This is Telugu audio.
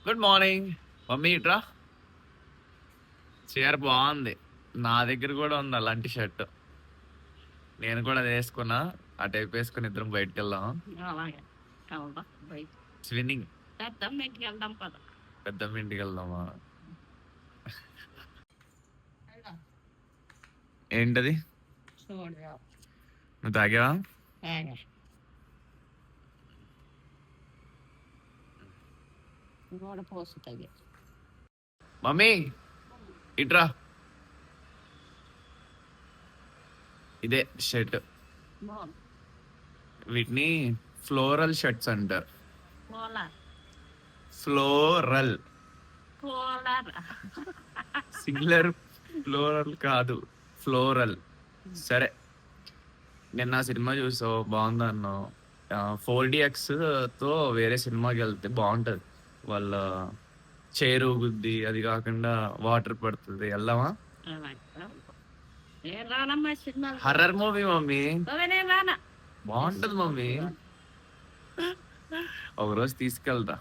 గుడ్ మార్నింగ్ మమ్మీ ఇట్రా. చీర బాగుంది. నా దగ్గర కూడా ఉంది అలాంటి షర్ట్. నేను కూడా అది వేసుకున్నా. ఆ టైప్ వేసుకుని ఇద్దరం బయటకు వెళ్దాం. అలాగే వెళ్దాం బయట స్విన్నింగ్. పెద్దమ్మ ఇంటికి వెళ్దాం పద. పెద్దమ్మ ఇంటికి వెళ్దామా? ఏంటది? చూడు నువ్వు తాగావా? గోడ పోస్తుంది. మమ్మీ ఇట్రా. ఇదే షర్ట్. బాగుంది. వీటిని ఫ్లోరల్ షర్ట్స్ అంటారు. Polar floral polar singular floral కాదు, ఫ్లోరల్. సరే, నిన్న సినిమా చూసావు, బాగుంది అన్నావు. 4DX తో వేరే సినిమాకి వెళ్తే బాగుంటది. వాళ్ళ చేరు గుద్ది, అది కాకుండా వాటర్ పడుతుంది. వెళ్దామా? నేను రానమ్మా సినిమా. హర్రర్ మూవీ మమ్మీ, నేను రానా. బాగుంటది మమ్మీ. ఒకరోజు తీసుకెళ్తా.